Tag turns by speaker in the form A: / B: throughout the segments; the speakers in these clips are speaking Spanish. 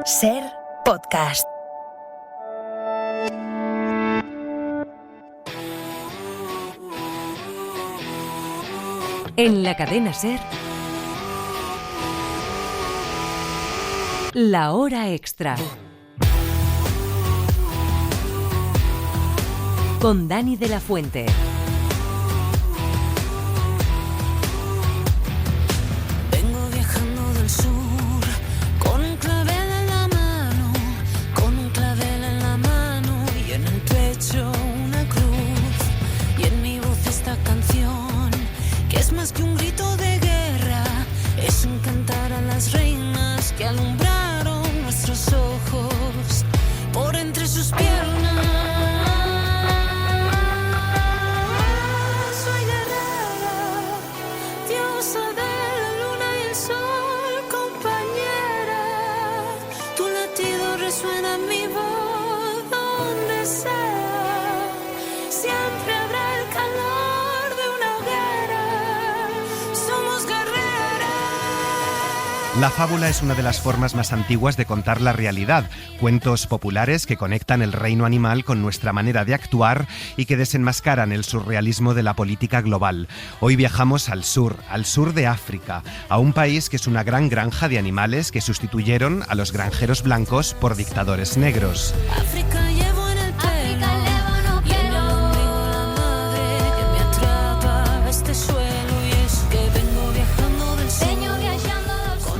A: Ser podcast.
B: En la cadena Ser, La Hora Extra. Con Dani de la Fuente.
C: Vengo viajando del sur con un clavel en la mano, con un clavel en la mano y en el pecho una cruz. Y en mi voz esta canción, que es más que un grito de guerra, es un cantar a las reinas que alumbraron nuestros ojos por entre sus piernas. Soy guerrera, diosa de la luna y el sol, compañera. Tu latido resuena en mi voz donde sea. Siempre habrá el calor de una hoguera. Somos guerreras.
D: La fábula es una de las formas más antiguas de contar la realidad. Cuentos populares que conectan el reino animal con nuestra manera de actuar y que desenmascaran el surrealismo de la política global. Hoy viajamos al sur de África, a un país que es una gran granja de animales que sustituyeron a los granjeros blancos por dictadores negros.
C: África llevo en el pelo, y en el ombligo la madre que me atrapa a este suelo. Y es que vengo viajando del sur.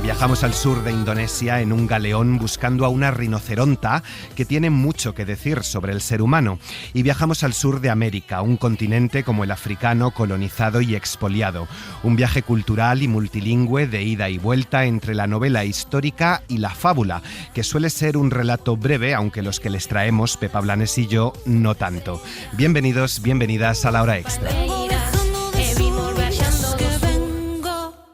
D: Viajamos al sur de Indonesia en un galeón buscando a una rinoceronta que tiene mucho que decir sobre el ser humano. Y viajamos al sur de América, un continente como el africano colonizado y expoliado. Un viaje cultural y multilingüe de ida y vuelta entre la novela histórica y la fábula, que suele ser un relato breve, aunque los que les traemos, Pepa Blanes y yo, no tanto. Bienvenidos, bienvenidas a La Hora Extra.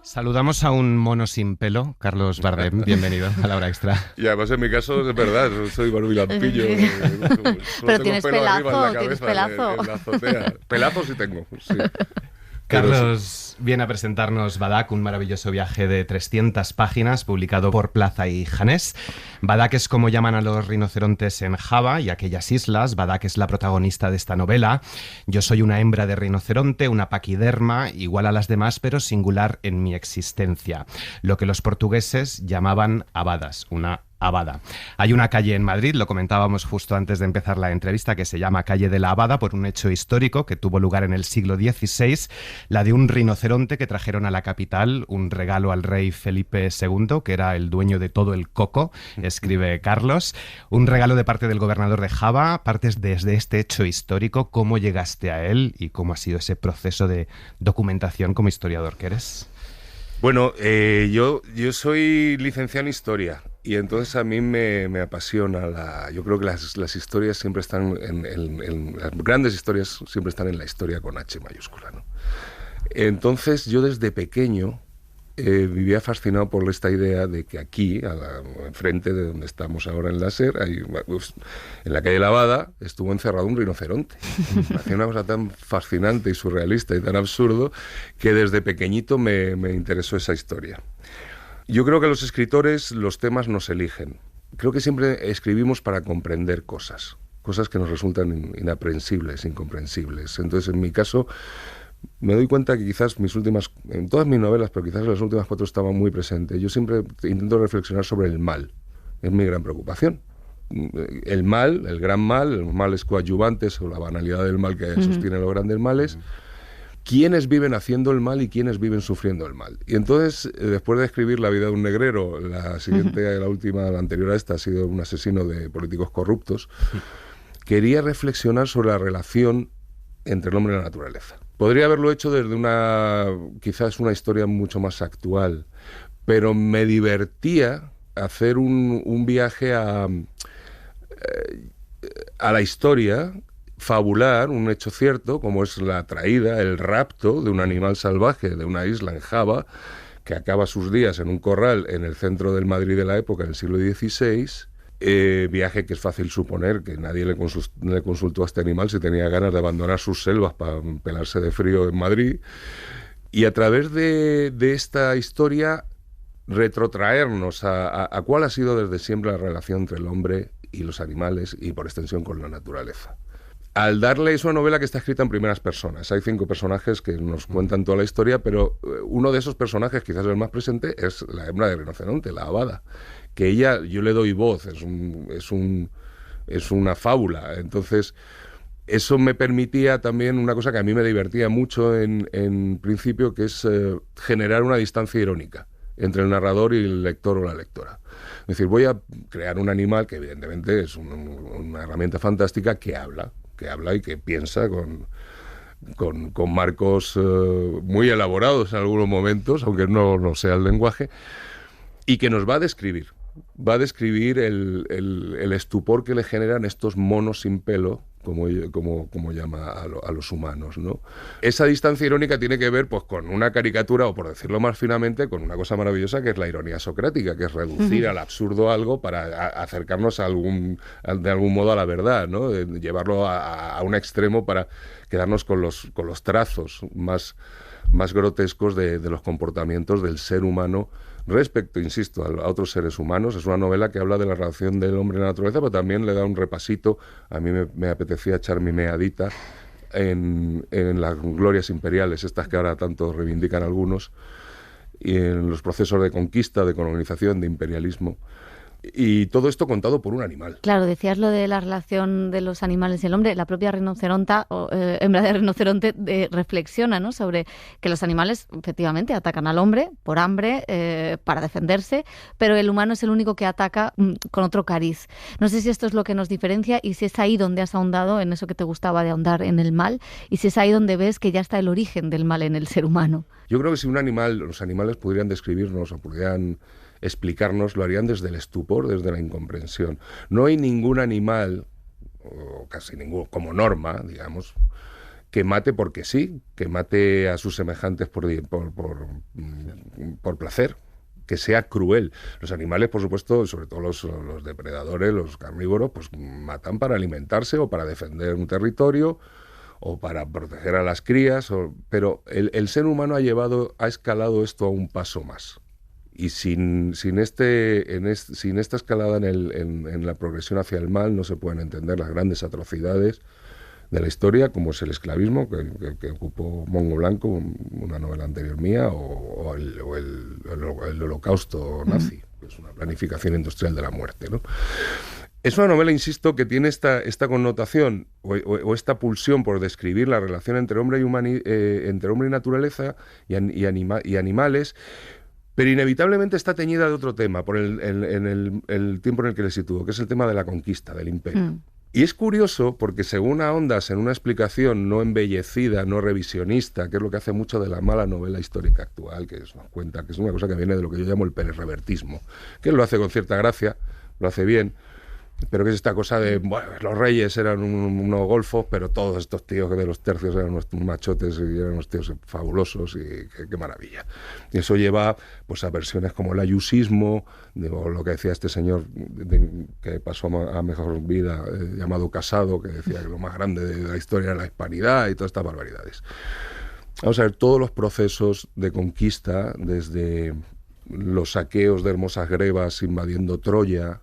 D: Saludamos a un mono sin pelo, Carlos Bardem, bienvenido a La Hora Extra.
E: Y además en mi caso es verdad, soy barbilampillo.
F: Pero tienes pelazo, tienes pelazo.
E: En la azotea. Pelazo sí tengo, sí.
D: Carlos viene a presentarnos Badak, un maravilloso viaje de 300 páginas publicado por Plaza y Janés. Badak es como llaman a los rinocerontes en Java y aquellas islas. Badak es la protagonista de esta novela. Yo soy una hembra de rinoceronte, una paquiderma, igual a las demás, pero singular en mi existencia. Lo que los portugueses llamaban abadas, una Abada. Hay una calle en Madrid, lo comentábamos justo antes de empezar la entrevista, que se llama Calle de la Abada por un hecho histórico que tuvo lugar en el siglo XVI, la de un rinoceronte que trajeron a la capital, un regalo al rey Felipe II, que era el dueño de todo el coco, escribe Carlos. Un regalo de parte del gobernador de Java. Partes desde este hecho histórico, ¿cómo llegaste a él y cómo ha sido ese proceso de documentación como historiador que eres?
E: Bueno, yo soy licenciado en Historia y entonces a mí me apasiona yo creo que las historias siempre están las grandes historias siempre están en la historia con H mayúscula, ¿no? Entonces yo desde pequeño vivía fascinado por esta idea de que aquí, enfrente de donde estamos ahora en la SER, en la calle de la Abada, estuvo encerrado un rinoceronte. Me hacía una cosa tan fascinante y surrealista y tan absurdo que desde pequeñito me interesó esa historia. Yo creo que los escritores los temas nos eligen. Creo que siempre escribimos para comprender cosas que nos resultan inaprehensibles, incomprensibles. Entonces, en mi caso, me doy cuenta que quizás en todas mis novelas, pero quizás en las últimas 4 estaba muy presente. Yo siempre intento reflexionar sobre el mal. Es mi gran preocupación. El mal, el gran mal, los males coadyuvantes o la banalidad del mal que sostiene los grandes males. ¿Quiénes viven haciendo el mal y quiénes viven sufriendo el mal? Y entonces, después de escribir La vida de un negrero, la anterior a esta ha sido un asesino de políticos corruptos, quería reflexionar sobre la relación entre el hombre y la naturaleza. Podría haberlo hecho desde quizás una historia mucho más actual, pero me divertía hacer un viaje a la historia, fabular un hecho cierto, como es la traída, el rapto de un animal salvaje de una isla en Java, que acaba sus días en un corral en el centro del Madrid de la época, en el siglo XVI, viaje que es fácil suponer que nadie le consultó a este animal si tenía ganas de abandonar sus selvas para pelarse de frío en Madrid. Y a través de esta historia retrotraernos a cuál ha sido desde siempre la relación entre el hombre y los animales y por extensión con la naturaleza. Al darle, es una novela que está escrita en primeras personas. Hay 5 personajes que nos cuentan toda la historia, pero uno de esos personajes, quizás el más presente, es la hembra de rinoceronte, la Abada, que ella, yo le doy voz, es una fábula. Entonces, eso me permitía también una cosa que a mí me divertía mucho en principio, que es generar una distancia irónica entre el narrador y el lector o la lectora. Es decir, voy a crear un animal que evidentemente es una herramienta fantástica que habla y que piensa con marcos muy elaborados en algunos momentos, aunque no sea el lenguaje, y que nos va a describir el estupor que le generan estos monos sin pelo, como llama a los humanos, ¿no? Esa distancia irónica tiene que ver pues con una caricatura, o por decirlo más finamente, con una cosa maravillosa que es la ironía socrática, que es reducir al absurdo algo para acercarnos de algún modo a la verdad, ¿no? Llevarlo a un extremo para quedarnos con los trazos más grotescos de los comportamientos del ser humano respecto, insisto, a otros seres humanos. Es una novela que habla de la relación del hombre y la naturaleza, pero también le da un repasito. A mí me apetecía echar mi meadita en las glorias imperiales, estas que ahora tanto reivindican algunos, y en los procesos de conquista, de colonización, de imperialismo. Y todo esto contado por un animal.
F: Claro, decías lo de la relación de los animales y el hombre. La propia rinoceronta, hembra de rinoceronte, reflexiona, ¿no?, sobre que los animales efectivamente atacan al hombre por hambre, para defenderse, pero el humano es el único que ataca con otro cariz. No sé si esto es lo que nos diferencia y si es ahí donde has ahondado en eso que te gustaba de ahondar en el mal, y si es ahí donde ves que ya está el origen del mal en el ser humano.
E: Yo creo que si los animales pudieran describirnos o pudieran explicarnos, lo harían desde el estupor, desde la incomprensión. No hay ningún animal, o casi ninguno, como norma, digamos, que mate porque sí, que mate a sus semejantes por placer, que sea cruel. Los animales, por supuesto, sobre todo los depredadores, los carnívoros, pues matan para alimentarse o para defender un territorio o para proteger a las crías, pero el ser humano ha escalado esto a un paso más. Y sin esta escalada en la progresión hacia el mal no se pueden entender las grandes atrocidades de la historia, como es el esclavismo, que ocupó Mongo Blanco, una novela anterior mía, o el holocausto nazi, que es una planificación industrial de la muerte, ¿no? Es una novela, insisto, que tiene esta connotación o esta pulsión por describir la relación entre hombre y naturaleza y animales, pero inevitablemente está teñida de otro tema, por el tiempo en el que le sitúo, que es el tema de la conquista, del imperio. Y es curioso porque según ahondas en una explicación no embellecida, no revisionista, que es lo que hace mucho de la mala novela histórica actual, que nos cuenta, que es una cosa que viene de lo que yo llamo el pererrevertismo, que él lo hace con cierta gracia, lo hace bien, pero que es esta cosa de, bueno, los reyes eran unos golfos, pero todos estos tíos de los tercios eran unos machotes y eran unos tíos fabulosos, y qué maravilla. Y eso lleva pues a versiones como el ayusismo, o lo que decía este señor que pasó a mejor vida, llamado Casado, que decía que lo más grande de la historia era la hispanidad y todas estas barbaridades. Vamos a ver, todos los procesos de conquista, desde los saqueos de hermosas grebas invadiendo Troya,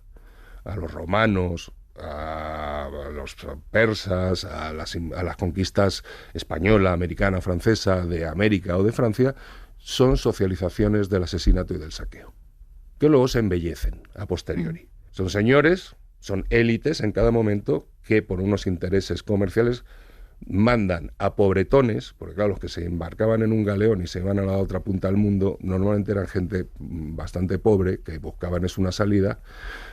E: a los romanos, a los persas, a las conquistas española, americana, francesa, de América o de Francia, son socializaciones del asesinato y del saqueo, que luego se embellecen a posteriori. Son señores, son élites en cada momento que por unos intereses comerciales mandan a pobretones, porque claro, los que se embarcaban en un galeón y se iban a la otra punta del mundo, normalmente eran gente bastante pobre, que buscaban una salida,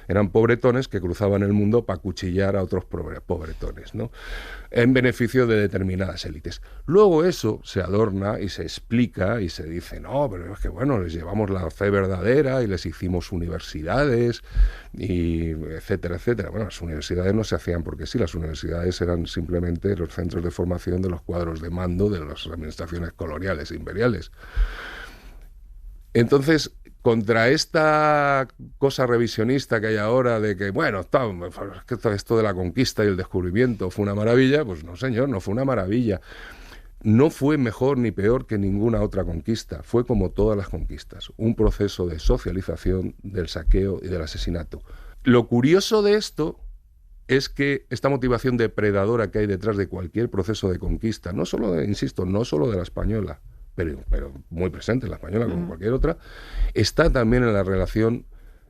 E: eran pobretones que cruzaban el mundo para cuchillar a otros pobretones, ¿no?, en beneficio de determinadas élites. Luego eso se adorna y se explica y se dice, no, pero es que bueno, les llevamos la fe verdadera y les hicimos universidades, y etcétera, etcétera. Bueno, las universidades no se hacían porque sí, las universidades eran simplemente los centros de formación de los cuadros de mando de las administraciones coloniales e imperiales. Entonces, contra esta cosa revisionista que hay ahora de que, bueno, esto de la conquista y el descubrimiento fue una maravilla, pues no, señor, no fue una maravilla. no fue mejor ni peor que ninguna otra conquista, fue como todas las conquistas, un proceso de socialización del saqueo y del asesinato. Lo curioso de esto es que esta motivación depredadora que hay detrás de cualquier proceso de conquista, no solo de la española, pero muy presente en la española como cualquier otra, está también en la relación,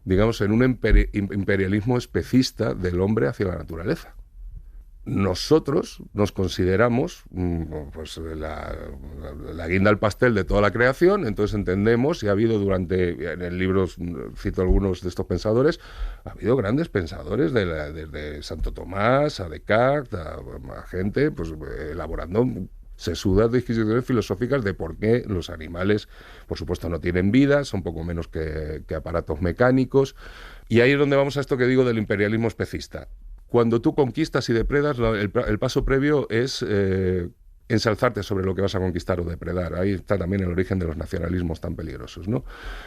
E: digamos, en un imperialismo especista del hombre hacia la naturaleza. Nosotros nos consideramos pues la guinda al pastel de toda la creación, entonces entendemos, y ha habido en el libro cito algunos de estos pensadores, ha habido grandes pensadores desde Santo Tomás a Descartes, a gente pues elaborando sesudas disquisiciones filosóficas de por qué los animales, por supuesto, no tienen vida, son poco menos que aparatos mecánicos, y ahí es donde vamos a esto que digo del imperialismo especista. Cuando tú conquistas y depredas, el paso previo es ensalzarte sobre lo que vas a conquistar o depredar. Ahí está también el origen de los nacionalismos tan peligrosos, ¿no?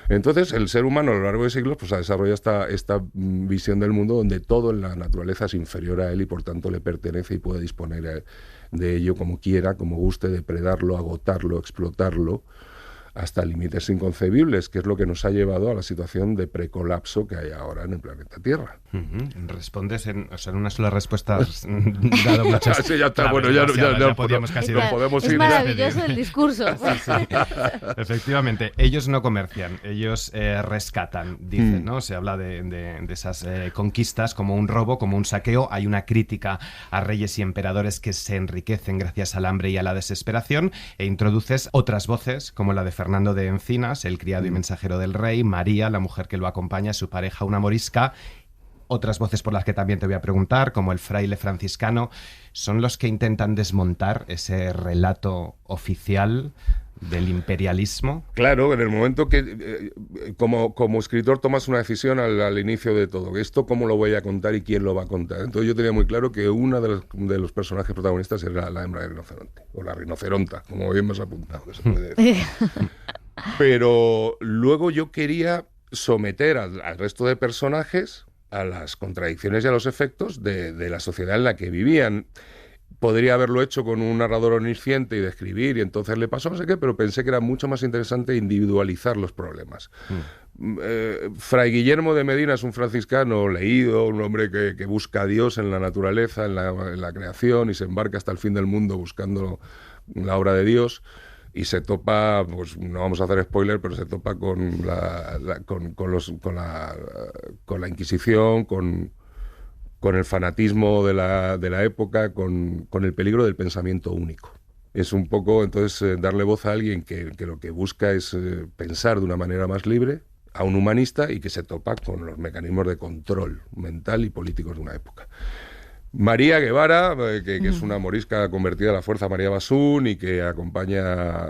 E: Entonces, el ser humano a lo largo de siglos pues, ha desarrollado esta visión del mundo donde todo en la naturaleza es inferior a él y por tanto le pertenece y puede disponer de ello como quiera, como guste, depredarlo, agotarlo, explotarlo, hasta límites inconcebibles, que es lo que nos ha llevado a la situación de precolapso que hay ahora en el planeta Tierra.
D: Respondes en una sola respuesta, has dado muchas...
E: Sí, ya está,
D: claves,
E: bueno, ya
D: podíamos casi...
F: Es maravilloso el discurso.
D: Sí. Efectivamente, ellos no comercian, ellos rescatan, dicen, ¿no? Se habla de esas conquistas como un robo, como un saqueo. Hay una crítica a reyes y emperadores que se enriquecen gracias al hambre y a la desesperación, e introduces otras voces, como la de Fernando de Encinas, el criado y mensajero del rey, María, la mujer que lo acompaña, su pareja, una morisca. Otras voces por las que también te voy a preguntar, como el fraile franciscano, son los que intentan desmontar ese relato oficial del imperialismo.
E: Claro, en el momento que como escritor tomas una decisión al inicio de todo, esto cómo lo voy a contar y quién lo va a contar. Entonces yo tenía muy claro que uno de los personajes protagonistas era la hembra de rinoceronte, o la rinoceronta, como bien me has apuntado, que se puede decir. Pero luego yo quería someter al resto de personajes a las contradicciones y a los efectos de la sociedad en la que vivían. Podría haberlo hecho con un narrador omnisciente y describir, y entonces le pasó no sé qué, pero pensé que era mucho más interesante individualizar los problemas. Fray Guillermo de Medina es un franciscano leído, un hombre que busca a Dios en la naturaleza, en la creación, y se embarca hasta el fin del mundo buscando la obra de Dios, y se topa, pues no vamos a hacer spoiler, pero se topa con la Inquisición, con el fanatismo de la época, con el peligro del pensamiento único. Es un poco, entonces, darle voz a alguien que lo que busca es pensar de una manera más libre, a un humanista, y que se topa con los mecanismos de control mental y políticos de una época. María Guevara, que es una morisca convertida a la fuerza María Basún y que acompaña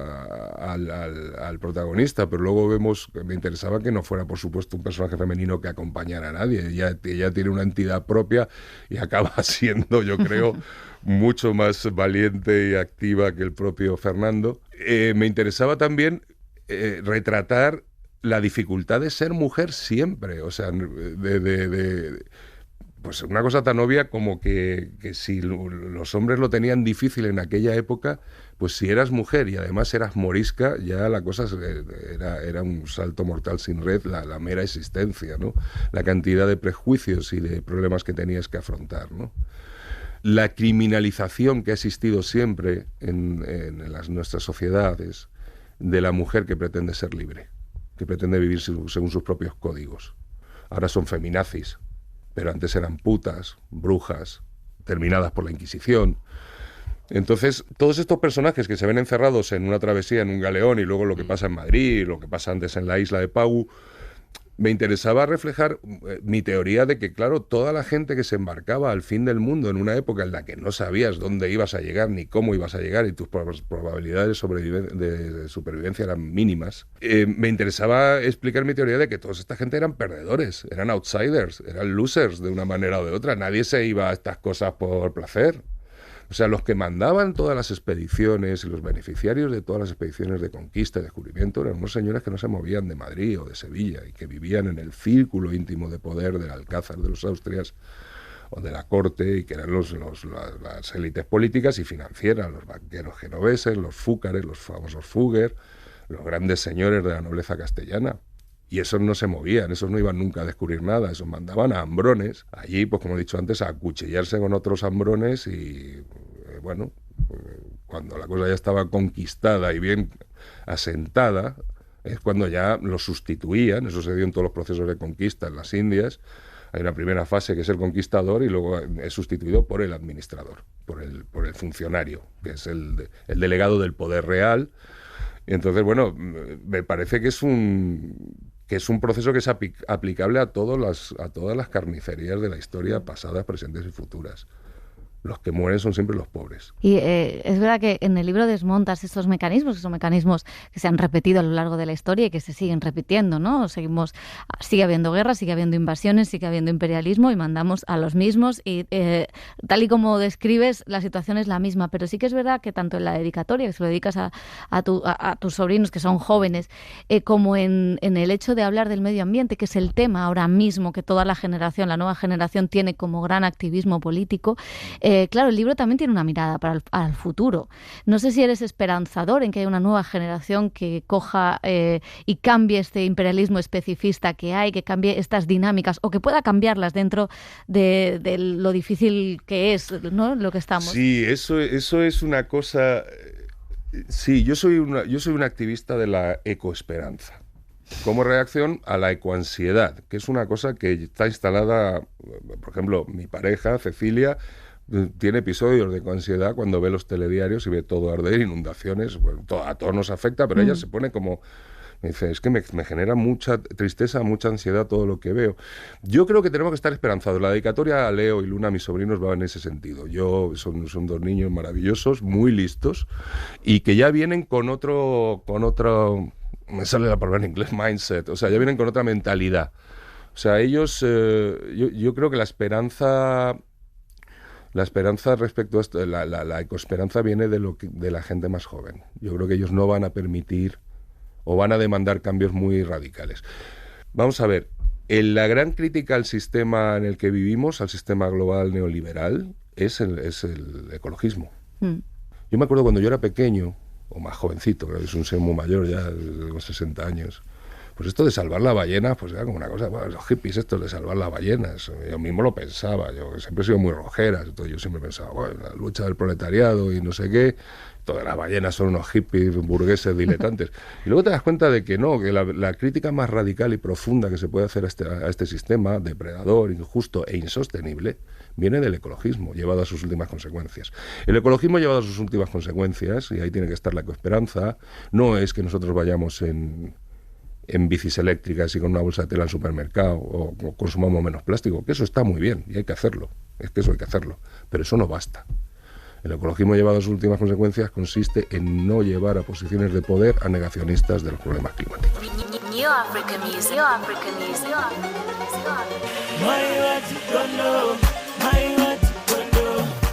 E: al protagonista, pero luego vemos que me interesaba que no fuera, por supuesto, un personaje femenino que acompañara a nadie. Ella tiene una entidad propia y acaba siendo, yo creo, mucho más valiente y activa que el propio Fernando. Me interesaba también retratar la dificultad de ser mujer siempre, o sea, pues una cosa tan obvia como que si los hombres lo tenían difícil en aquella época, pues si eras mujer y además eras morisca, ya la cosa era un salto mortal sin red, la mera existencia, ¿no? La cantidad de prejuicios y de problemas que tenías que afrontar, ¿no? La criminalización que ha existido siempre en nuestras sociedades de la mujer que pretende ser libre, que pretende vivir según sus propios códigos. Ahora son feminazis, pero antes eran putas, brujas, terminadas por la Inquisición. Entonces, todos estos personajes que se ven encerrados en una travesía, en un galeón, y luego lo que pasa en Madrid, lo que pasa antes en la isla de Pau, me interesaba reflejar mi teoría de que, claro, toda la gente que se embarcaba al fin del mundo en una época en la que no sabías dónde ibas a llegar ni cómo ibas a llegar y tus probabilidades de supervivencia eran mínimas, me interesaba explicar mi teoría de que toda esta gente eran perdedores, eran outsiders, eran losers de una manera o de otra. Nadie se iba a estas cosas por placer. O sea, los que mandaban todas las expediciones y los beneficiarios de todas las expediciones de conquista y descubrimiento eran unos señores que no se movían de Madrid o de Sevilla y que vivían en el círculo íntimo de poder del Alcázar de los Austrias o de la corte, y que eran las élites políticas y financieras, los banqueros genoveses, los fúcares, los famosos Fugger, los grandes señores de la nobleza castellana. Y esos no se movían, esos no iban nunca a descubrir nada, esos mandaban a hambrones, allí, pues como he dicho antes, a acuchillarse con otros hambrones y, bueno, cuando la cosa ya estaba conquistada y bien asentada, es cuando ya los sustituían. Eso se dio en todos los procesos de conquista en las Indias. Hay una primera fase que es el conquistador y luego es sustituido por el administrador, por el funcionario, que es el delegado del poder real. Y entonces, bueno, me parece que es un proceso que es aplicable a todas las carnicerías de la historia, pasadas, presentes y futuras. Los que mueren son siempre los pobres.
F: Y es verdad que en el libro desmontas estos mecanismos, que son mecanismos que se han repetido a lo largo de la historia y que se siguen repitiendo, ¿no? Sigue habiendo guerras, sigue habiendo invasiones, sigue habiendo imperialismo y mandamos a los mismos. Y tal y como describes, la situación es la misma. Pero sí que es verdad que tanto en la dedicatoria, que se lo dedicas a tus sobrinos, que son jóvenes, como en el hecho de hablar del medio ambiente, que es el tema ahora mismo que toda la nueva generación tiene como gran activismo político, claro, el libro también tiene una mirada al futuro. No sé si eres esperanzador en que haya una nueva generación que coja y cambie este imperialismo especifista que hay, que cambie estas dinámicas o que pueda cambiarlas dentro de lo difícil que es, ¿no?, lo que estamos.
E: Sí, eso es una cosa. Sí, yo soy un activista de la ecoesperanza, como reacción a la ecoansiedad, que es una cosa que está instalada. Por ejemplo, mi pareja, Cecilia, tiene episodios de ansiedad cuando ve los telediarios y ve todo arder, inundaciones. Bueno, a todos nos afecta, pero ella se pone como... Me dice, es que me genera mucha tristeza, mucha ansiedad todo lo que veo. Yo creo que tenemos que estar esperanzados. La dedicatoria a Leo y Luna, mis sobrinos, va en ese sentido. Son dos niños maravillosos, muy listos, y que ya vienen con otro me sale la palabra en inglés, mindset. O sea, ya vienen con otra mentalidad. O sea, ellos... yo creo que la esperanza respecto a esto, la ecoesperanza viene de la gente más joven. Yo creo que ellos no van a permitir o van a demandar cambios muy radicales. Vamos a ver, la gran crítica al sistema en el que vivimos, al sistema global neoliberal, es el ecologismo. Yo me acuerdo cuando yo era pequeño, o más jovencito, creo que es un ser muy mayor ya, con 60 años, pues esto de salvar la ballena, pues era como una cosa, bueno, los hippies estos de salvar las ballenas, yo mismo lo pensaba, yo siempre he sido muy rojera, entonces yo siempre pensaba, bueno, la lucha del proletariado y no sé qué, todas las ballenas son unos hippies burgueses diletantes. Y luego te das cuenta de que no, que la crítica más radical y profunda que se puede hacer a este sistema depredador, injusto e insostenible viene del ecologismo, llevado a sus últimas consecuencias. El ecologismo llevado a sus últimas consecuencias, y ahí tiene que estar la ecoesperanza, no es que nosotros vayamos en bicis eléctricas y con una bolsa de tela en supermercado o consumamos menos plástico, que eso está muy bien y hay que hacerlo, es que eso hay que hacerlo, pero eso no basta. El ecologismo llevado a sus últimas consecuencias consiste en no llevar a posiciones de poder a negacionistas de los problemas climáticos.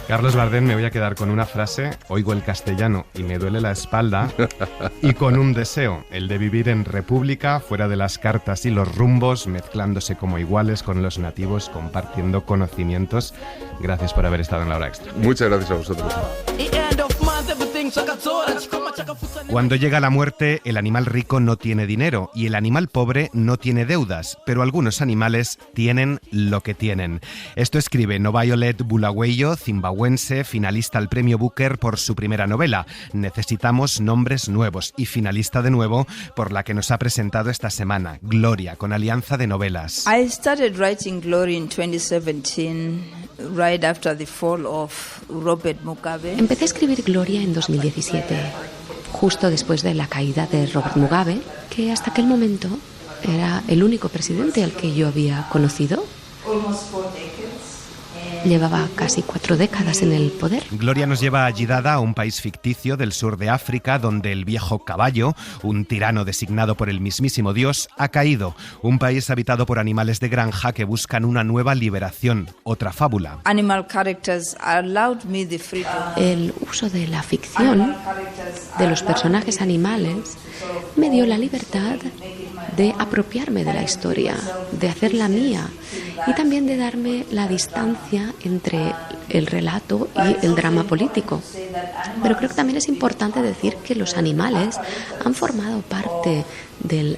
D: Carlos Bardem, me voy a quedar con una frase: oigo el castellano y me duele la espalda, y con un deseo, el de vivir en república, fuera de las cartas y los rumbos, mezclándose como iguales con los nativos, compartiendo conocimientos. Gracias por haber estado en La Hora Extra.
E: Muchas gracias a vosotros.
D: Cuando llega la muerte, el animal rico no tiene dinero y el animal pobre no tiene deudas, pero algunos animales tienen lo que tienen. Esto escribe Violet Bulawayo, zimbabuense, finalista al premio Booker por su primera novela, Necesitamos nombres nuevos, y finalista de nuevo por la que nos ha presentado esta semana, Gloria, con Alianza de Novelas.
G: I started writing Gloria in 2017. Right after the fall of Robert Mugabe.
H: Empecé a escribir Gloria en 2017, justo después de la caída de Robert Mugabe, que hasta aquel momento era el único presidente al que yo había conocido. Llevaba casi 4 décadas en el poder.
D: Gloria nos lleva a Yidada, un país ficticio del sur de África, donde el viejo caballo, un tirano designado por el mismísimo Dios, ha caído. Un país habitado por animales de granja que buscan una nueva liberación, otra fábula.
H: El uso de la ficción, de los personajes animales, me dio la libertad de apropiarme de la historia, de hacerla mía y también de darme la distancia entre el relato y el drama político. Pero creo que también es importante decir que los animales han formado parte del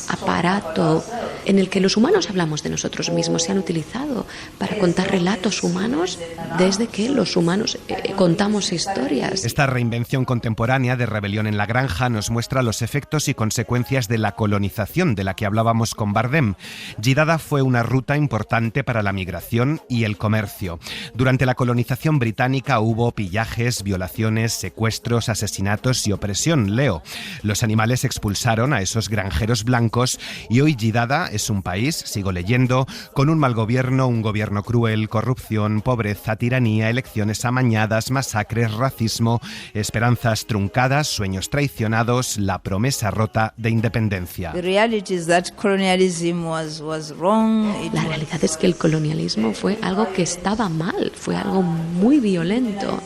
H: aparato en el que los humanos hablamos de nosotros mismos. Se han utilizado para contar relatos humanos desde que los humanos contamos historias.
D: Esta reinvención contemporánea de Rebelión en la Granja nos muestra los efectos y consecuencias de la colonización de la que hablábamos con Bardem. Yidada fue una ruta importante para la migración y el comercio. Durante la colonización británica hubo pillajes, violaciones, secuestros, asesinatos y opresión. Leo, los animales expulsaron a esos granjeros blancos y hoy Yidada es un país, sigo leyendo, con un mal gobierno, un gobierno cruel, corrupción, pobreza, tiranía, elecciones amañadas, masacres, racismo, esperanzas truncadas, sueños traicionados, la promesa rota de independencia.
G: The reality is that colonialism was wrong.
H: La realidad es que el colonialismo fue algo que estaba mal, fue algo muy violento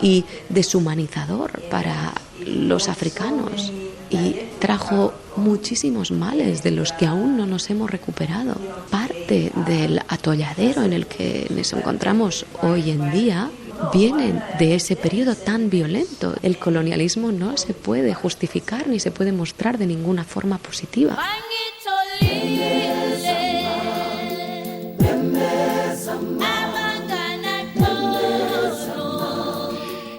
H: y deshumanizador para los africanos y trajo muchísimos males de los que aún no nos hemos recuperado. Parte del atolladero en el que nos encontramos hoy en día vienen de ese periodo tan violento. El colonialismo no se puede justificar ni se puede mostrar de ninguna forma positiva.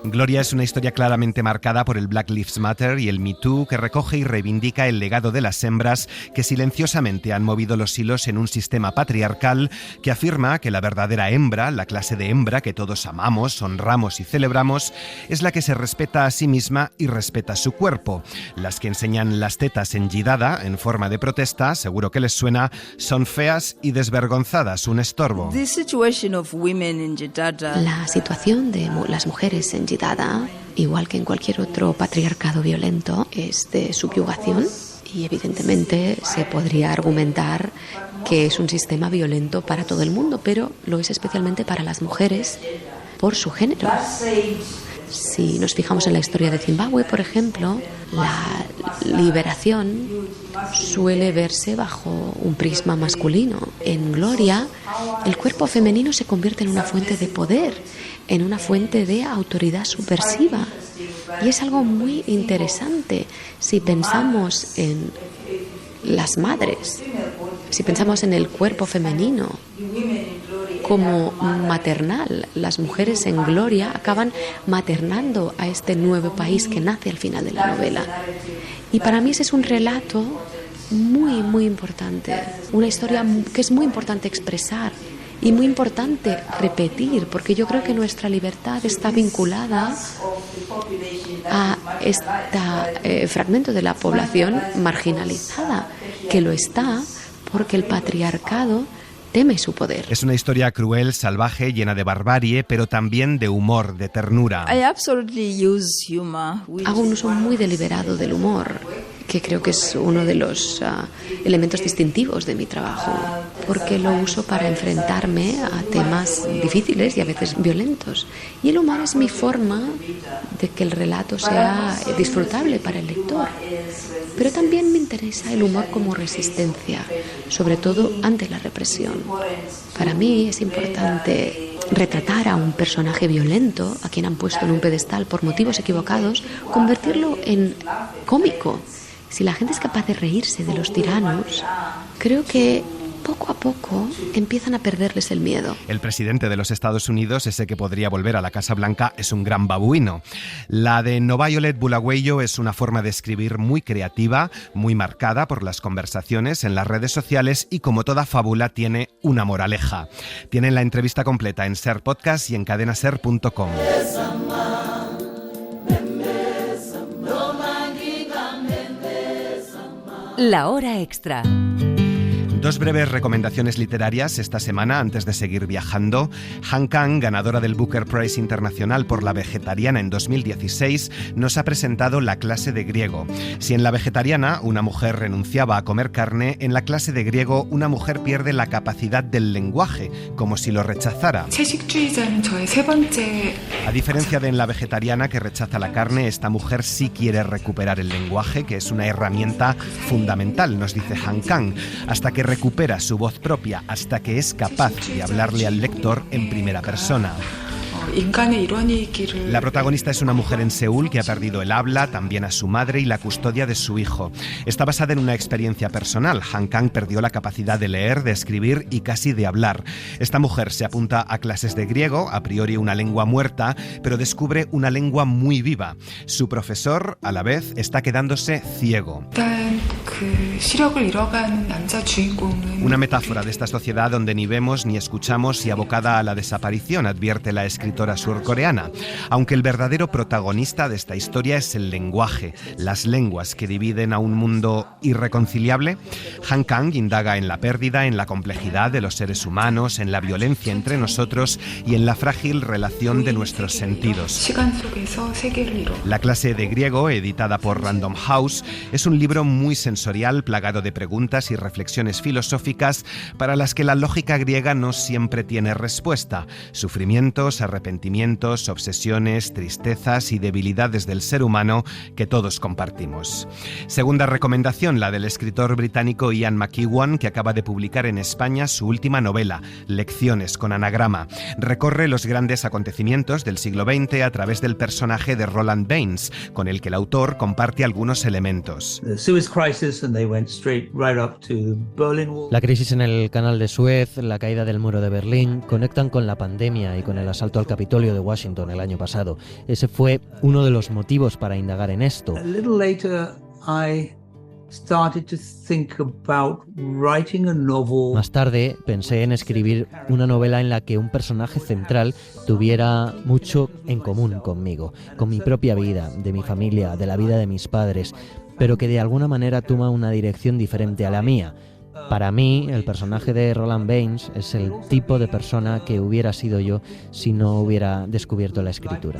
D: Gloria es una historia claramente marcada por el Black Lives Matter y el Me Too, que recoge y reivindica el legado de las hembras que silenciosamente han movido los hilos en un sistema patriarcal que afirma que la verdadera hembra, la clase de hembra que todos amamos, honramos y celebramos, es la que se respeta a sí misma y respeta su cuerpo. Las que enseñan las tetas en Yidada, en forma de protesta, seguro que les suena, son feas y desvergonzadas, un estorbo.
G: The situation of women in Yidada.
H: La situación de las mujeres en Yidada, igual que en cualquier otro patriarcado violento, es de subyugación y evidentemente se podría argumentar que es un sistema violento para todo el mundo, pero lo es especialmente para las mujeres por su género. Si nos fijamos en la historia de Zimbabue, por ejemplo, la liberación suele verse bajo un prisma masculino. En Gloria, el cuerpo femenino se convierte en una fuente de poder, en una fuente de autoridad subversiva. Y es algo muy interesante si pensamos en las madres, si pensamos en el cuerpo femenino como maternal. Las mujeres en Gloria acaban maternando a este nuevo país que nace al final de la novela. Y para mí ese es un relato muy, muy importante, una historia que es muy importante expresar y muy importante repetir, porque yo creo que nuestra libertad está vinculada a este fragmento de la población marginalizada, que lo está porque el patriarcado teme su poder.
D: Es una historia cruel, salvaje, llena de barbarie, pero también de humor, de ternura.
G: I absolutely use humor.
H: Hago un uso muy deliberado del humor, que creo que es uno de los elementos distintivos de mi trabajo, porque lo uso para enfrentarme a temas difíciles y a veces violentos. Y el humor es mi forma de que el relato sea disfrutable para el lector. Pero también me interesa el humor como resistencia, sobre todo ante la represión. Para mí es importante retratar a un personaje violento, a quien han puesto en un pedestal por motivos equivocados, convertirlo en cómico. Si la gente es capaz de reírse de los tiranos, creo que poco a poco empiezan a perderles el miedo.
D: El presidente de los Estados Unidos, ese que podría volver a la Casa Blanca, es un gran babuino. La de Novayolet Bulawayo es una forma de escribir muy creativa, muy marcada por las conversaciones en las redes sociales y, como toda fábula, tiene una moraleja. Tienen la entrevista completa en Ser Podcast y en cadenaser.com.
B: La hora extra.
D: Dos breves recomendaciones literarias esta semana antes de seguir viajando. Han Kang, ganadora del Booker Prize Internacional por La Vegetariana en 2016, nos ha presentado La clase de griego. Si en La Vegetariana una mujer renunciaba a comer carne, en La clase de griego una mujer pierde la capacidad del lenguaje, como si lo rechazara. A diferencia de en La Vegetariana, que rechaza la carne, esta mujer sí quiere recuperar el lenguaje, que es una herramienta fundamental, nos dice Han Kang, hasta que recupera su voz propia, hasta que es capaz de hablarle al lector en primera persona. La protagonista es una mujer en Seúl que ha perdido el habla, también a su madre y la custodia de su hijo. Está basada en una experiencia personal. Han Kang perdió la capacidad de leer, de escribir y casi de hablar. Esta mujer se apunta a clases de griego, a priori una lengua muerta, pero descubre una lengua muy viva. Su profesor, a la vez, está quedándose ciego. Una metáfora de esta sociedad donde ni vemos ni escuchamos y abocada a la desaparición, advierte la escritora surcoreana. Aunque el verdadero protagonista de esta historia es el lenguaje, las lenguas que dividen a un mundo irreconciliable. Han Kang indaga en la pérdida, en la complejidad de los seres humanos, en la violencia entre nosotros y en la frágil relación de nuestros sentidos. La clase de griego, editada por Random House, es un libro muy sensorial, plagado de preguntas y reflexiones filosóficas para las que la lógica griega no siempre tiene respuesta. Sufrimientos, arrepentimientos, obsesiones, tristezas y debilidades del ser humano que todos compartimos. Segunda recomendación, la del escritor británico Ian McEwan, que acaba de publicar en España su última novela, Lecciones con anagrama. Recorre los grandes acontecimientos del siglo XX a través del personaje de Roland Baines, con el que el autor comparte algunos elementos.
I: La crisis en el canal de Suez, la caída del muro de Berlín, conectan con la pandemia y con el asalto al Capitolio de Washington el año pasado. Ese fue uno de los motivos para indagar en esto. Más tarde pensé en escribir una novela en la que un personaje central tuviera mucho en común conmigo, con mi propia vida, de mi familia, de la vida de mis padres, pero que de alguna manera toma una dirección diferente a la mía. Para mí, el personaje de Roland Baines es el tipo de persona que hubiera sido yo si no hubiera descubierto la escritura.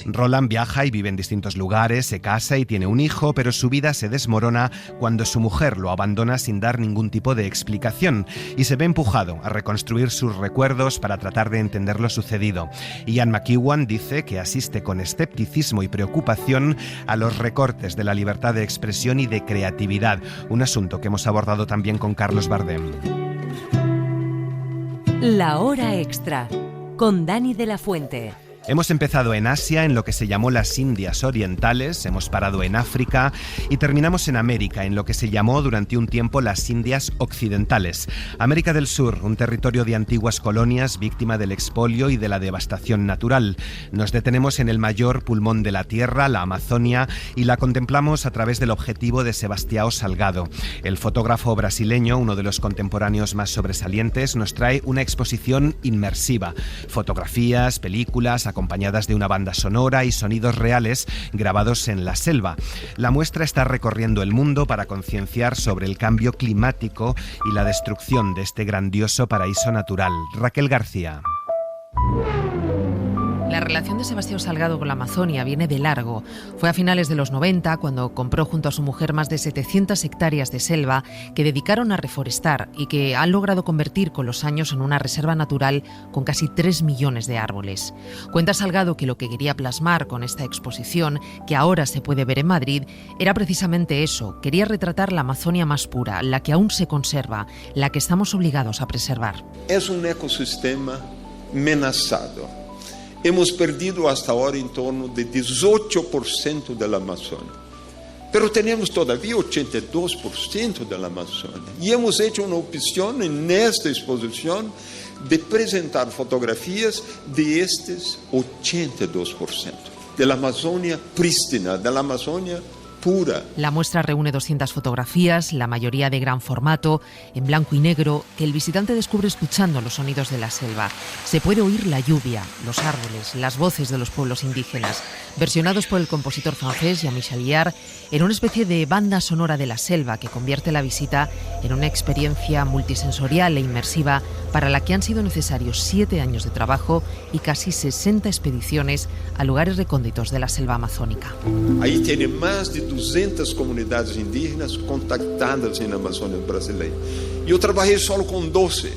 D: Roland viaja y vive en distintos lugares, se casa y tiene un hijo, pero su vida se desmorona cuando su mujer lo abandona sin dar ningún tipo de explicación y se ve empujado a reconstruir sus recuerdos para tratar de entender lo sucedido. Ian McEwan dice que asiste con escepticismo y preocupación a los recortes de la libertad de expresión y de creatividad, un asunto que hemos abordado también con Carlos Bardem.
B: La hora extra, con Dani de la Fuente.
D: Hemos empezado en Asia, en lo que se llamó las Indias Orientales, hemos parado en África y terminamos en América, en lo que se llamó durante un tiempo las Indias Occidentales. América del Sur, un territorio de antiguas colonias víctima del expolio y de la devastación natural. Nos detenemos en el mayor pulmón de la Tierra, la Amazonia, y la contemplamos a través del objetivo de Sebastião Salgado. El fotógrafo brasileño, uno de los contemporáneos más sobresalientes, nos trae una exposición inmersiva. Fotografías, películas, acompañadas de una banda sonora y sonidos reales grabados en la selva. La muestra está recorriendo el mundo para concienciar sobre el cambio climático y la destrucción de este grandioso paraíso natural. Raquel García.
J: La relación de Sebastião Salgado con la Amazonia viene de largo. Fue a finales de los 90 cuando compró junto a su mujer más de 700 hectáreas de selva que dedicaron a reforestar y que han logrado convertir con los años en una reserva natural con casi 3 millones de árboles. Cuenta Salgado que lo que quería plasmar con esta exposición, que ahora se puede ver en Madrid, era precisamente eso. Quería retratar la Amazonia más pura, la que aún se conserva, la que estamos obligados a preservar.
K: Es un ecosistema amenazado. Hemos perdido hasta ahora en torno de 18% de la Amazonia, pero tenemos todavía 82% de la Amazonia. Y hemos hecho una opción en esta exposición de presentar fotografías de estos 82%, de la Amazonia prístina, de la Amazonia pura.
J: La muestra reúne 200 fotografías, la mayoría de gran formato, en blanco y negro, que el visitante descubre escuchando los sonidos de la selva. Se puede oír la lluvia, los árboles, las voces de los pueblos indígenas, versionados por el compositor francés Jean-Michel Jarre, en una especie de banda sonora de la selva que convierte la visita en una experiencia multisensorial e inmersiva para la que han sido necesarios 7 años de trabajo y casi 60 expediciones a lugares recónditos de la selva amazónica.
K: Ahí tiene más de 200 comunidades indígenas contactadas en la Amazonia brasileña. Yo trabajé solo con 12,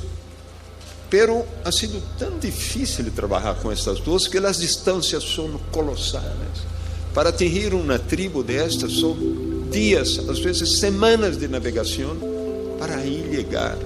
K: pero ha sido tan difícil trabajar con estas 12 que las distancias son colosales. Para atingir una tribu de estas son días, a veces semanas de navegación para ahí llegar,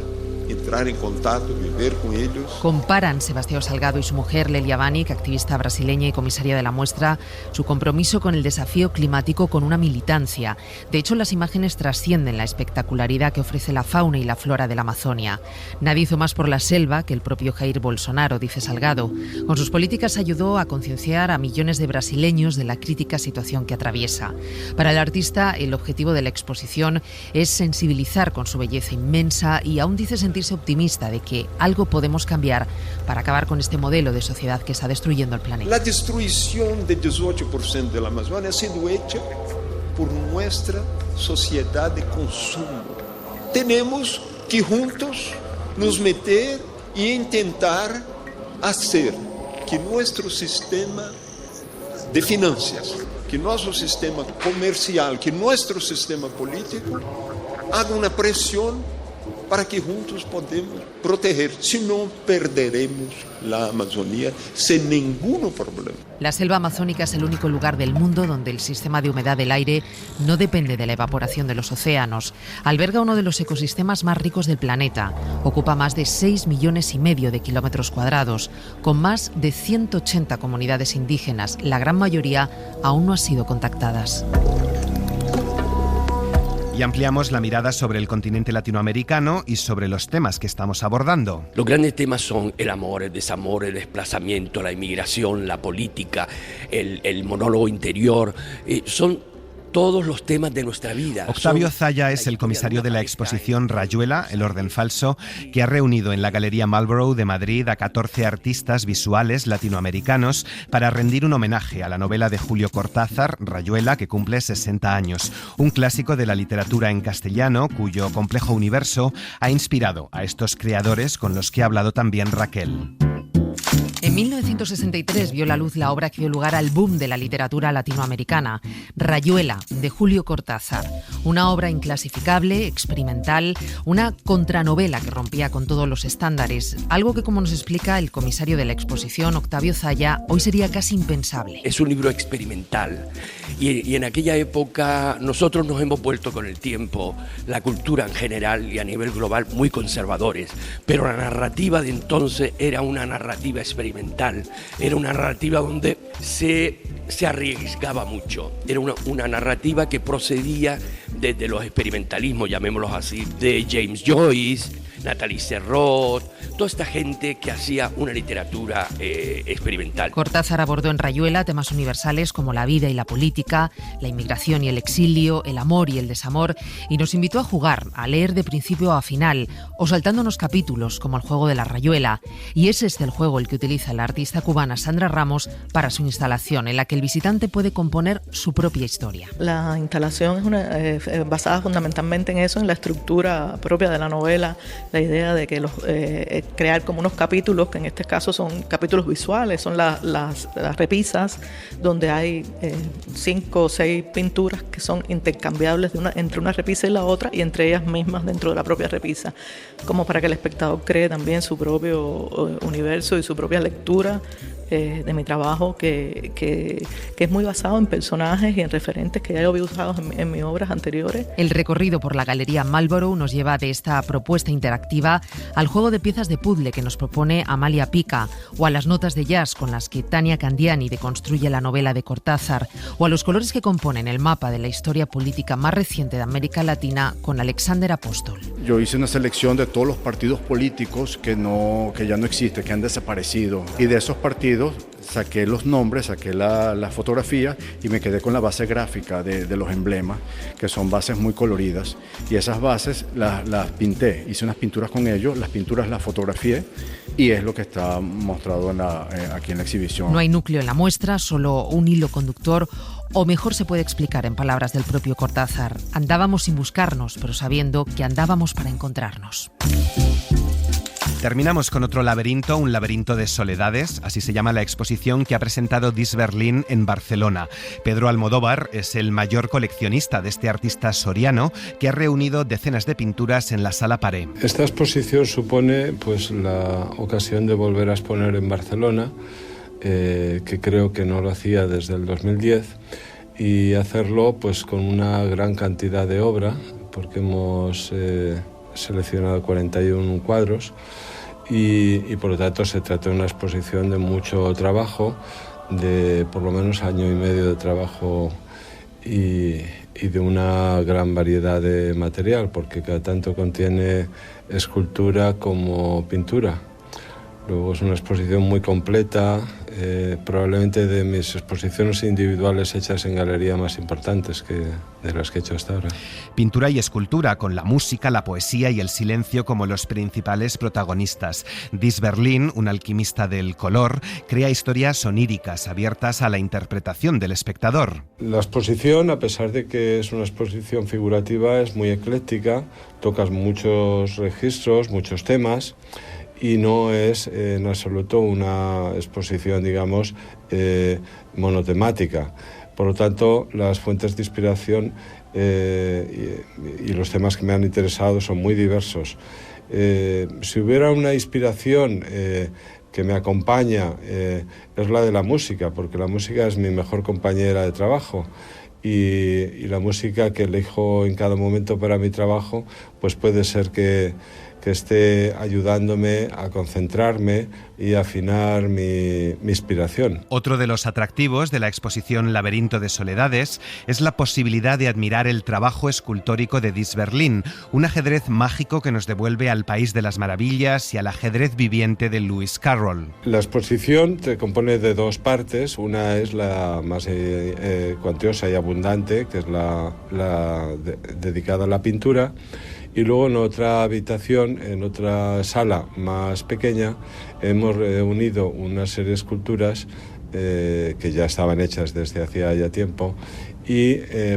K: entrar en contacto, vivir con ellos.
J: Comparan Sebastião Salgado y su mujer Lelia Vanik, activista brasileña y comisaria de la muestra, su compromiso con el desafío climático con una militancia. De hecho, las imágenes trascienden la espectacularidad que ofrece la fauna y la flora de la Amazonia. Nadie hizo más por la selva que el propio Jair Bolsonaro, dice Salgado. Con sus políticas ayudó a concienciar a millones de brasileños de la crítica situación que atraviesa. Para el artista, el objetivo de la exposición es sensibilizar con su belleza inmensa y aún dice sentirse optimista de que algo podemos cambiar para acabar con este modelo de sociedad que está destruyendo el planeta.
K: La destrucción del 18% de la Amazonia ha sido hecha por nuestra sociedad de consumo. Tenemos que juntos nos meter e intentar hacer que nuestro sistema de finanzas, que nuestro sistema comercial, que nuestro sistema político haga una presión para que juntos podemos proteger, si no perderemos la Amazonía sin ningún problema.
J: La selva amazónica es el único lugar del mundo donde el sistema de humedad del aire no depende de la evaporación de los océanos. Alberga uno de los ecosistemas más ricos del planeta. Ocupa más de 6,5 millones de kilómetros cuadrados, con más de 180 comunidades indígenas. La gran mayoría aún no han sido contactadas.
D: Y ampliamos la mirada sobre el continente latinoamericano y sobre los temas que estamos abordando.
L: Los grandes temas son el amor, el desamor, el desplazamiento, la inmigración, la política, el monólogo interior. Son todos los temas de nuestra vida.
D: Octavio Zaya es el comisario de la exposición Rayuela, el orden falso, que ha reunido en la Galería Marlborough de Madrid a 14 artistas visuales latinoamericanos para rendir un homenaje a la novela de Julio Cortázar, Rayuela, que cumple 60 años. Un clásico de la literatura en castellano, cuyo complejo universo ha inspirado a estos creadores con los que ha hablado también Raquel.
J: En 1963 vio la luz la obra que dio lugar al boom de la literatura latinoamericana, Rayuela, de Julio Cortázar. Una obra inclasificable, experimental, una contranovela que rompía con todos los estándares, algo que, como nos explica el comisario de la exposición, Octavio Zaya, hoy sería casi impensable.
L: Es un libro experimental y en aquella época nosotros nos hemos vuelto con el tiempo, la cultura en general y a nivel global, muy conservadores, pero la narrativa de entonces era una narrativa experimental, era una narrativa donde se arriesgaba mucho, era una narrativa que procedía desde los experimentalismos, llamémoslos así, de James Joyce, Nathalie Serrault, toda esta gente que hacía una literatura experimental.
J: Cortázar abordó en Rayuela temas universales como la vida y la política, la inmigración y el exilio, el amor y el desamor, y nos invitó a jugar, a leer de principio a final, o saltándonos capítulos como el juego de la Rayuela. Y ese es el juego el que utiliza la artista cubana Sandra Ramos para su instalación, en la que el visitante puede componer su propia historia.
M: La instalación es basada fundamentalmente en eso, en la estructura propia de la novela, la idea de que crear como unos capítulos, que en este caso son capítulos visuales, son las repisas, donde hay 5 o 6 pinturas que son intercambiables entre una repisa y la otra, y entre ellas mismas dentro de la propia repisa, como para que el espectador cree también su propio universo y su propia lectura de mi trabajo, que es muy basado en personajes y en referentes que ya había usado en mis obras anteriores.
J: El recorrido por la Galería Marlborough nos lleva de esta propuesta interactiva al juego de piezas de puzzle que nos propone Amalia Pica, o a las notas de jazz con las que Tania Candiani deconstruye la novela de Cortázar, o a los colores que componen el mapa de la historia política más reciente de América Latina con Alexander Apóstol.
N: Yo hice una selección de todos los partidos políticos que ya no existen, que han desaparecido, y de esos partidos saqué los nombres, saqué la fotografía y me quedé con la base gráfica de los emblemas, que son bases muy coloridas. Y esas bases las pinté, hice unas pinturas con ellos, las pinturas las fotografié y es lo que está mostrado aquí en la exhibición.
J: No hay núcleo en la muestra, solo un hilo conductor, o mejor se puede explicar en palabras del propio Cortázar: andábamos sin buscarnos, pero sabiendo que andábamos para encontrarnos.
D: Terminamos con otro laberinto, un laberinto de soledades, así se llama la exposición que ha presentado Dis Berlin en Barcelona. Pedro Almodóvar es el mayor coleccionista de este artista soriano que ha reunido decenas de pinturas en la Sala Paré.
O: Esta exposición supone pues la ocasión de volver a exponer en Barcelona, que creo que no lo hacía desde el 2010, y hacerlo pues con una gran cantidad de obra, porque hemos seleccionado 41 cuadros y por lo tanto se trata de una exposición de mucho trabajo, de por lo menos año y medio de trabajo y de una gran variedad de material, porque cada tanto contiene escultura como pintura. Luego es una exposición muy completa, probablemente de mis exposiciones individuales hechas en galería más importantes de las que he hecho hasta ahora.
D: Pintura y escultura, con la música, la poesía y el silencio como los principales protagonistas. Dis Berlin, un alquimista del color, crea historias oníricas abiertas a la interpretación del espectador.
O: La exposición, a pesar de que es una exposición figurativa, es muy ecléctica, tocas muchos registros, muchos temas, y no es en absoluto una exposición, digamos, monotemática. Por lo tanto, las fuentes de inspiración y los temas que me han interesado son muy diversos. Si hubiera una inspiración que me acompaña, es la de la música, porque la música es mi mejor compañera de trabajo. Y la música que elijo en cada momento para mi trabajo, pues puede ser que esté ayudándome a concentrarme y afinar mi inspiración.
D: Otro de los atractivos de la exposición Laberinto de Soledades es la posibilidad de admirar el trabajo escultórico de Dis Berlin, un ajedrez mágico que nos devuelve al país de las maravillas y al ajedrez viviente de Lewis Carroll.
O: La exposición se compone de dos partes. Una es la más cuantiosa y abundante, que es la dedicada a la pintura. Y luego en otra habitación, en otra sala más pequeña, hemos reunido una serie de esculturas que ya estaban hechas desde hacía ya tiempo, y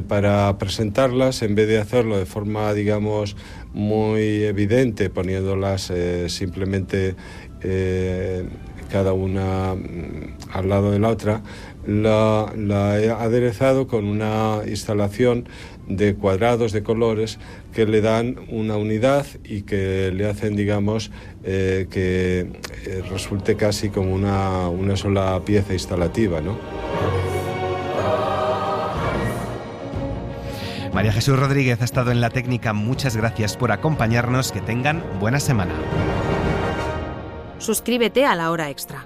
O: para presentarlas, en vez de hacerlo de forma, digamos, muy evidente, poniéndolas simplemente cada una al lado de la otra, la he aderezado con una instalación de cuadrados de colores que le dan una unidad y que le hacen, digamos, que resulte casi como una sola pieza instalativa, ¿no?
D: María Jesús Rodríguez ha estado en la técnica. Muchas gracias por acompañarnos. Que tengan buena semana.
P: Suscríbete a La Hora Extra.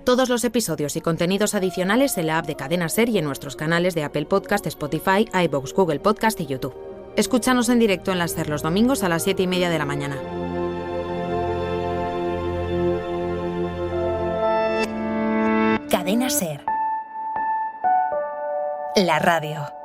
P: Todos los episodios y contenidos adicionales en la app de Cadena Ser y en nuestros canales de Apple Podcast, Spotify, iVoox, Google Podcast y YouTube. Escúchanos en directo en la Ser los domingos a las 7:30 de la mañana.
A: Cadena Ser. La radio.